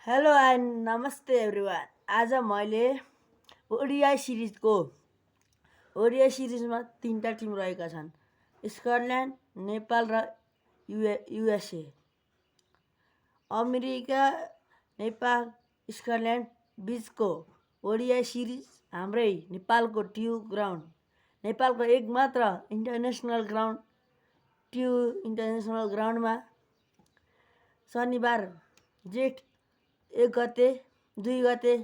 Hello and नमस्ते everyone. आज मैले ओडिआई सिरिजको ओडिआई सिरिजमा तीनटा टिम रहेका छन्, स्कटल्यान्ड, नेपाल र युएसए। अमेरिका, नेपाल, स्कटल्यान्ड बिचको ओडिआई सिरिज हाम्रै नेपालको ट्यु ग्राउन्ड, नेपालको एकमात्र इन्टरनेसनल ग्राउन्ड ट्यु इन्टरनेसनल ग्राउन्डमा शनिबार जेठ 1 गते 2 गते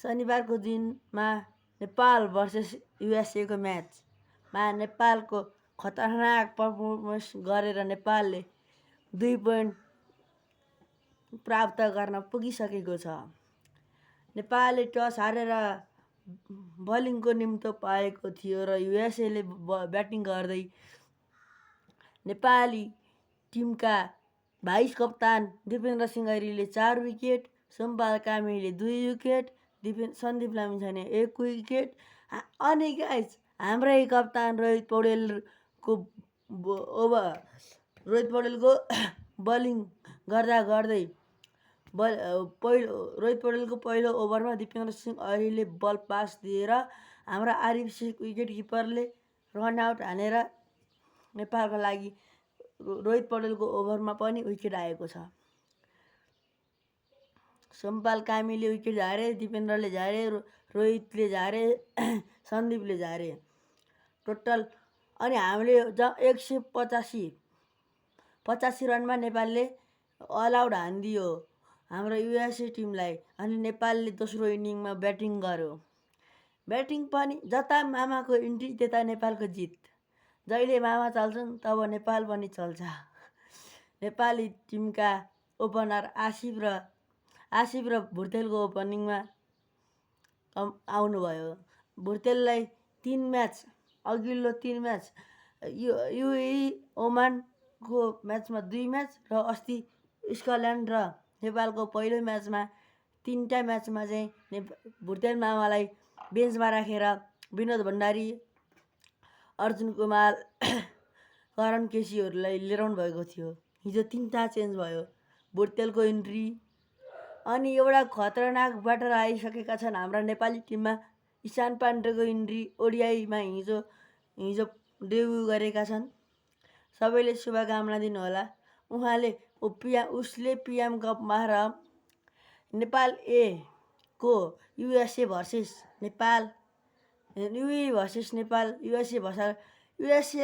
शनिबारको दिनमा नेपाल भर्सेस युएसएको म्याचमा नेपालको खतरनाक पर्फर्मेन्स गरेर नेपालले 2 पोइन्ट प्राप्त गर्न पुगिसकेको छ। नेपालले टस हारेर बलिङको निम्तो पाएको थियो र युएसएले ब्याटिङ गर्दै नेपाली टिमका भाइस कप्तान दिपेन्द्र सिंह ऐरीले 4 विकेट, सोमबार कामीले 2 विकेट, सन्दीप लामिछाने 1 विकेट। अनि गाइस हाम्रै कप्तान रोहित पौडेलको बलिङ गर्दा गर्दै रोहित पौडेलको पहिलो ओभरमा दिपेन्द्र सिंह ऐरीले बल पास दिएर हाम्रा आरिफ शेख विकेट किपरले रन आउट हानेर नेपालको लागि रोहित पौडेलको ओभरमा पनि विकेट आएको छ। सोमपाल कामीले विकेट झारे, दिपेन्द्रले झारे, रोहितले झारे, सन्दीपले झारे। टोटल अनि हामीले 185 रनमा नेपालले अल आउट हानिदियो हाम्रो युएसए टिमलाई। अनि नेपालले दोस्रो इनिङमा ब्याटिङ गर्यो। ब्याटिङ पनि जता मामाको इन्ट्री त्यता नेपालको जित। जहिले मामा चल्छन् तब नेपाल पनि चल्छ। नेपाली टिमका ओपनर आसिफ र भुर्तेलको ओपनिङमा आउनुभयो। भुर्तेललाई 3 म्याच अघिल्लो 3 म्याच युएई ओमानको म्याचमा 2 म्याच र अस्ति स्कटल्यान्ड र नेपालको पहिलो म्याचमा 3टा म्याचमा चाहिँ भुर्तेल मामालाई बेन्चमा राखेर विनोद भण्डारी, अर्जुन कुमार, करण केसीहरूलाई लिएर आउनु भएको थियो। हिजो 3टा चेन्ज भयो। भुर्तेलको इन्ट्री अनि एउटा खतरनाक ब्याटर आइसकेका छन् हाम्रा नेपाली टिममा। इशान पाण्डेको इन्ट्री ओडिआईमा हिजो डेब्यु गरेका छन्। सबैले शुभकामना दिनुहोला। उसले पिएम कपमा र नेपाल ए को USA versus Nepal, UAE versus Nepal, USA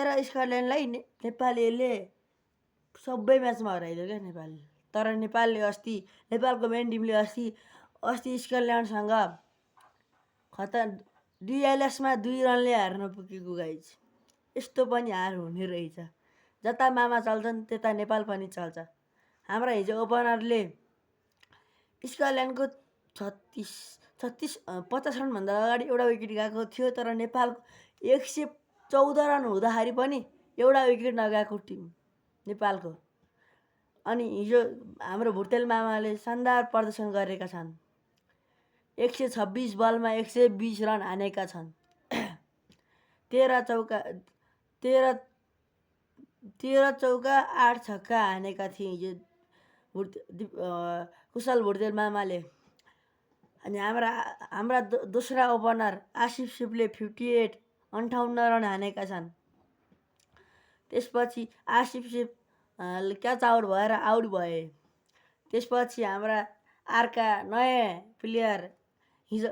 र स्कटल्यान्डलाई नेपाल एले सबै म्याचमा हराइदियो क्या नेपालले। तर नेपालको मेन टिमले अस्ति स्कटल्यान्डसँग 2 एलएसमा 2 रनले हार्न पुगेको गाइज। यस्तो पनि हार हुने रहेछ। जता मामा चल्छन् त्यता नेपाल पनि चल्छ। हाम्रा हिजो ओपनरले स्कटल्यान्डको 50 रनभन्दा अगाडि एउटा विकेट गएको थियो। तर नेपालको 114 रन हुँदाखेरि पनि एउटा विकेट नगएको टिम नेपालको। अनि हिजो हाम्रो भुर्तेल मामाले शानदार प्रदर्शन गरेका छन्। 126 बलमा 120 रन हानेका छन्। 13 चौका 8 छक्का हानेका थिए हिजो कुशल भुर्तेल मामाले। अनि हाम्रा दोस्रा ओपनर आसिफ शेखले 58 रन हानेका छन्। त्यसपछि आसिफ शेख क्याच आउट भएर आउट भए। त्यसपछि हाम्रा अर्का नयाँ प्लेयर हिजो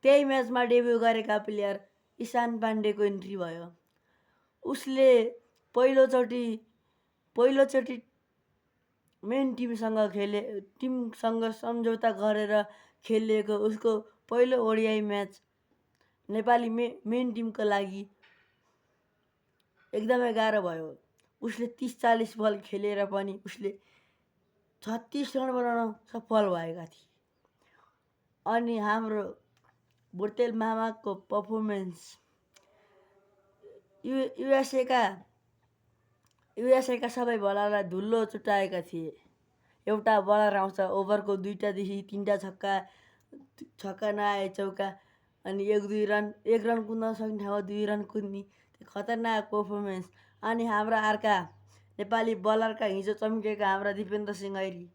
त्यही म्याचमा डेब्यु गरेका प्लेयर इशान पाण्डेको इन्ट्री भयो। उसले पहिलोचोटि मेन टिमसँग सम्झौता गरेर खेलिएको उसको पहिलो ओडिआई म्याच नेपाली मेन टिमको लागि एकदमै गाह्रो भयो। उसले 30-40 बल खेलेर पनि उसले 36 रन बनाउन सफल भएका थिए। अनि हाम्रो भुर्तेल मामाको पर्फर्मेन्स युएसएका सबै बलरलाई धुलो चुटाएका थिए। एउटा बलर आउँछ ओभरको 2टादेखि 3टा छक्का नआए चौका, अनि 1 रन कुद्न सक्ने ठाउँमा 2 रन कुद्ने खतरनाक पर्फर्मेन्स। अनि हाम्रा अर्का नेपाली बलरका हिजो चम्केका हाम्रा दिपेन्द्र सिंह ऐरी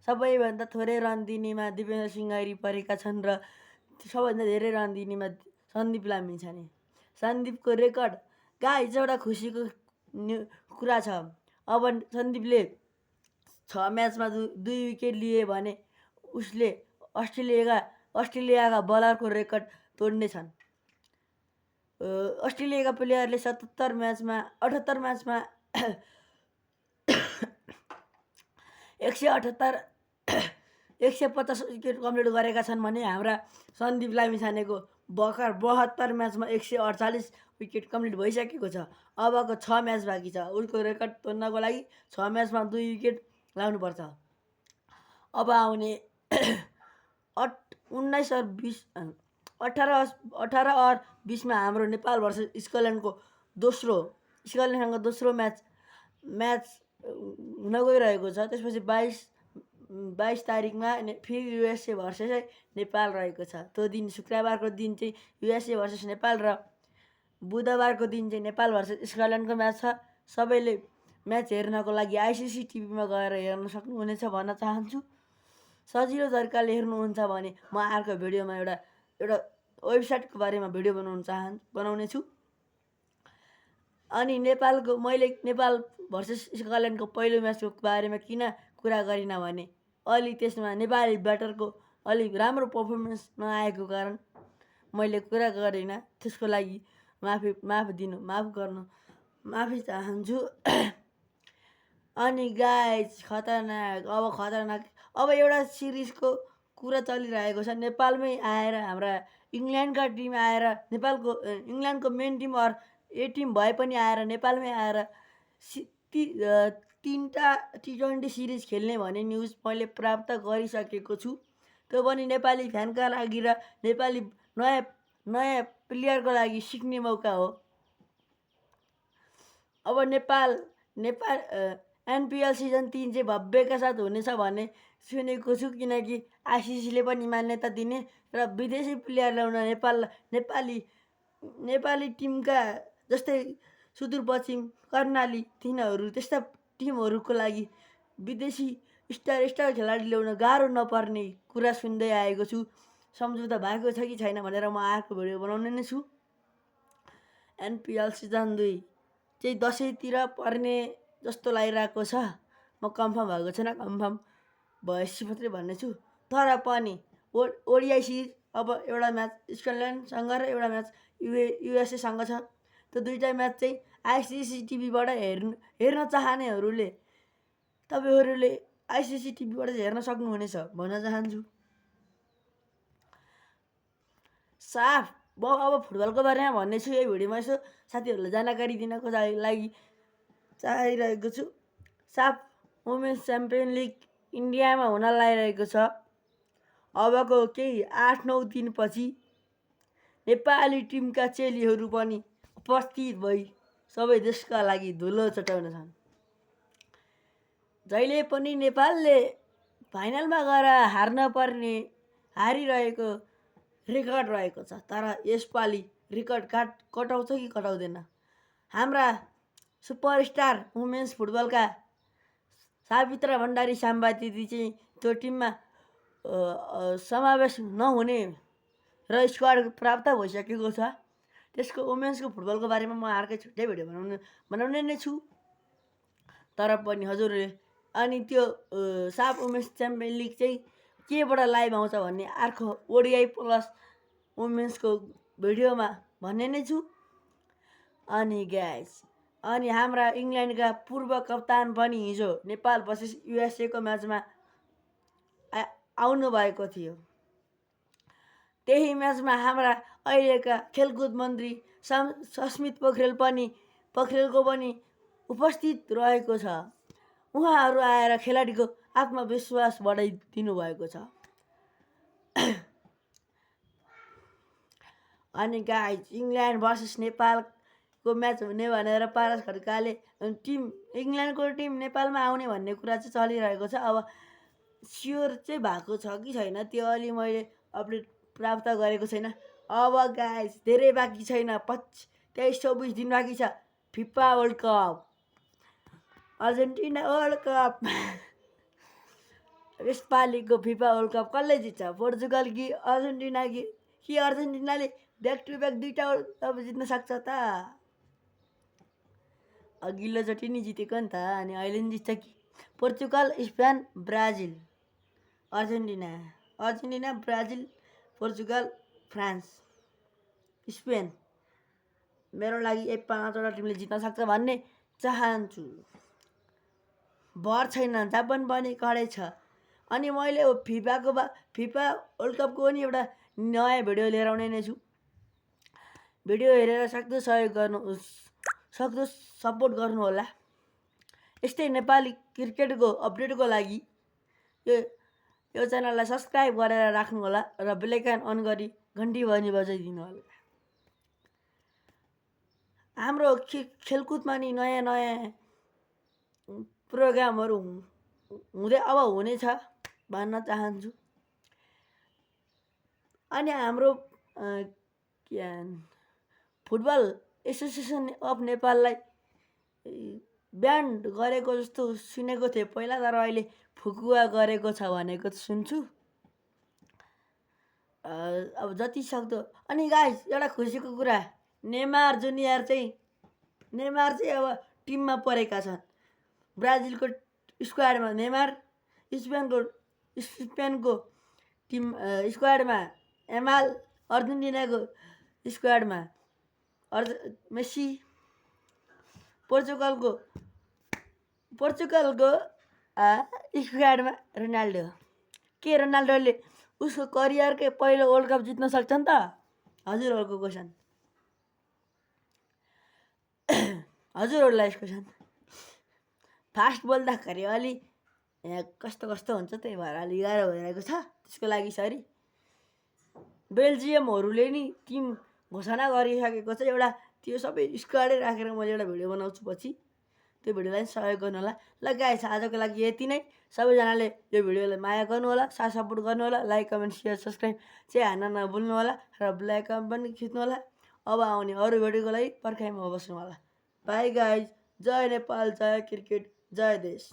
सबैभन्दा थोरै रन दिनेमा दिपेन्द्र सिंह परेका छन् र सबैभन्दा धेरै रन दिनेमा सन्दीप लामिछाने। सन्दीपको रेकर्ड गाइज एउटा खुसीको कुरा छ। अब सन्दीपले 6 म्याचमा 2 विकेट लिए भने उसले अस्ट्रेलियाका बलरको रेकर्ड तोड्नेछन्। अस्ट्रेलियाका प्लेयरले 78 म्याचमा 150 विकेट कम्प्लिट गरेका छन् भने हाम्रा सन्दीप लामिछानेको भर्खर 72 म्याचमा 148 विकेट कम्प्लिट भइसकेको छ। अबको 6 म्याच बाँकी छ। उसको रेकर्ड तोड्नको लागि 6 म्याचमा 2 विकेट लाग्नुपर्छ। अब आउने 19 और 20 18 और 20मा हाम्रो नेपाल भर्सेस स्कटल्यान्डसँग दोस्रो म्याच हुन गइरहेको छ। त्यसपछि 22 तारिकमा फेरि युएसए भर्सेस नेपाल रहेको छ। त्यो दिन शुक्रबारको दिन चाहिँ युएसए भर्सेस नेपाल र बुधबारको दिन चाहिँ नेपाल भर्सेस स्कटल्यान्डको म्याच छ। सबैले म्याच हेर्नको लागि आइसिसी टिभीमा गएर हेर्न सक्नुहुनेछ भन्न चाहन्छु। सजिलो तरिकाले हेर्नुहुन्छ भने म अर्को भिडियोमा एउटा वेबसाइटको बारेमा भिडियो बनाउने छु। अनि मैले नेपाल भर्सेस स्कटल्यान्डको पहिलो म्याचको बारेमा किन कुरा गरिनँ भने अलि त्यसमा नेपाली ब्याटरको अलिक राम्रो पर्फर्मेन्स नआएको कारण मैले कुरा गरिनँ। त्यसको लागि माफी चाहन्छु। अनि गाइज खतरनाक अब एउटा सिरिजको कुरा चलिरहेको छ। नेपालमै आएर हाम्रा इङ्ल्यान्डका टिम आएर इङ्ल्यान्डको मेन टिम अर ए टिम भए पनि आएर नेपालमै आएर 3टा T20 सिरिज खेल्ने भन्ने न्युज मैले प्राप्त गरिसकेको छु। त्यो पनि नेपाली फ्यानका लागि र नेपाली नयाँ प्लेयरको लागि सिक्ने मौका हो। अब नेपाल एनपिएल सिजन 3 चाहिँ भव्यका साथ हुनेछ भन्ने सुनेको छु। किनकि आइसिसीले पनि मान्यता दिने र विदेशी प्लेयर ल्याउन नेपाली टिमका जस्तै सुदूरपश्चिम कर्णाली तिनीहरू त्यस्ता टिमहरूको लागि विदेशी स्टार खेलाडी ल्याउन गाह्रो नपर्ने कुरा सुन्दै आएको छु। सम्झौता भएको छ कि छैन भनेर म अर्को भिडियो बनाउने नै छु। एनपिएल सिजन 2 चाहिँ दसैँतिर पर्ने जस्तो लागिरहेको छ। म कन्फर्म भएको छैन, कन्फर्म भएपछि मात्रै भन्ने छु। तर पनि ओडिआई सिरिज अब एउटा म्याच स्कटल्यान्डसँग र एउटा म्याच युएसएसँग छ। त्यो 2टा म्याच चाहिँ आइसिसी टिभीबाट हेर्न चाहनेहरूले तपाईँहरूले आइसिसी टिभीबाट हेर्न सक्नुहुनेछ भन्न चाहन्छु। म अब फुटबलको बारेमा भन्ने छु यही भिडियोमा। यसो साथीहरूलाई जानकारी दिनको लागि चाहिरहेको छु। साफ वुमेन्स च्याम्पियन लिग इन्डियामा हुन लागिरहेको छ। अबको केही 8-9 दिनपछि नेपाली टिमका चेलीहरू पनि उपस्थित भई सबै देशका लागि धुलो चटाउनेछन्। जहिले पनि नेपालले फाइनलमा गएर हारिरहेको रेकर्ड रहेको छ। तर यसपालि रेकर्ड कटाउँछ कि कटाउँदैन? हाम्रा सुपरस्टार वुमेन्स फुटबलका सावित्रा भण्डारी साम्बा दिदी चाहिँ त्यो टिममा समावेश नहुने र स्क्वाड प्राप्त भइसकेको छ। त्यसको वुमेन्सको फुटबलको बारेमा म अर्कै छुट्टै भिडियो बनाउने नै छु। तर पनि हजुरले अनि त्यो साफ वुमेन्स च्याम्पियन लिग चाहिँ केबाट लाइभ आउँछ भन्ने अर्को ओडिआई प्लस वुमेन्सको भिडियोमा भन्ने नै छु। अनि गाइस हाम्रा इङ्ल्यान्डका पूर्व कप्तान पनि हिजो नेपाल भर्सेस युएसएको म्याचमा आउनु भएको थियो। त्यही म्याचमा हाम्रा अहिलेका खेलकुद मन्त्री सस्मित पोखरेलको पनि उपस्थित रहेको छ। उहाँहरू आएर खेलाडीको आत्मविश्वास बढाइदिनु भएको छ। अनि गाइज इङ्ल्यान्ड भर्सेस नेपालको म्याच हुने भनेर पारस खड्काले इङ्ल्यान्डको टिम नेपालमा आउने भन्ने कुरा चाहिँ चलिरहेको छ। अब स्योर चाहिँ भएको छ कि छैन त्यो अलि मैले अपडेट प्राप्त गरेको छैन। अब गाइज धेरै बाँकी छैन, 23-24 दिन बाँकी छ। FIFA World Cup, Argentina World Cup यसपालिको फिफा वर्ल्ड कप कसले जित्छ? पोर्चुगल कि अर्जेन्टिना कि अर्जेन्टिनाले ब्याक टु ब्याक 2टा वर्ल्ड कप जित्न सक्छ त? अघिल्लोचोटि नि जितेको नि त, अनि अहिले नि जित्छ कि? Portugal, Spain, Brazil, Argentina, Brazil, Portugal, France, Spain. मेरो लागि 5वटा टिमले जित्न सक्छ भन्ने चाहन्छु। भर छैन, जापान पनि कडै छ। अनि मैले फिफा वर्ल्ड कपको पनि एउटा नयाँ भिडियो लिएर आउने नै छु। भिडियो हेरेर सक्दो सहयोग गर्नुहोस्, सक्दो सपोर्ट गर्नुहोला। यस्तै नेपाली क्रिकेटको अपडेटको लागि यो च्यानललाई सब्सक्राइब गरेर राख्नुहोला र बेल आइकन अन गरी घन्टी पनि बजाइदिनु होला। हाम्रो खेलकुदमा नि नयाँ नयाँ प्रोग्रामहरू हुँदै अब हुनेछ भन्न चाहन्छु। अनि हाम्रो फुटबल एसोसिएसन अफ नेपाललाई ब्यान्ड गरेको जस्तो सुनेको थिएँ पहिला, तर अहिले फुकुवा गरेको छ भनेको सुन्छु। अब जति सक्दो। अनि गाइस, एउटा खुसीको कुरा, नेमार चाहिँ अब टिममा परेका छन्। ब्राजिलको स्क्वाडमा नेमार, स्पेनको टिम स्क्वाडमा एमाल, अर्जेन्टिनाको स्क्वाडमा मेसी, पोर्चुगलको स्क्वाडमा रोनाल्डो। के रोनाल्डोले उसको करियरकै पहिलो वर्ल्ड कप जित्न सक्छ नि त? हजुरहरूको क्वेसन, हजुरहरूलाई क्वेसन। फास्ट बोल्दाखेरि अलि कस्तो हुन्छ, त्यही भएर अलि गाह्रो भइरहेको छ, त्यसको लागि सरी। बेल्जियमहरूले नि टिम घोषणा गरिसकेको छ एउटा, त्यो सबै स्क्वाडै राखेर मैले एउटा भिडियो बनाउँछु पछि, त्यो भिडियोलाई सहयोग गर्नु होला। ल गाइस, आजको लागि यति नै। सबैजनाले यो भिडियोलाई माया गर्नु होला, साथ सपोर्ट गर्नु होला, लाइक कमेन्ट सेयर सब्सक्राइब चाहिँ हान्न नभुल्नु होला र बेल आइकन पनि खिच्नु होला। अब आउने अरू भिडियोको लागि पर्खाइमा बस्नु होला। By guys, Jay Nepal, Jay cricket, जय देश।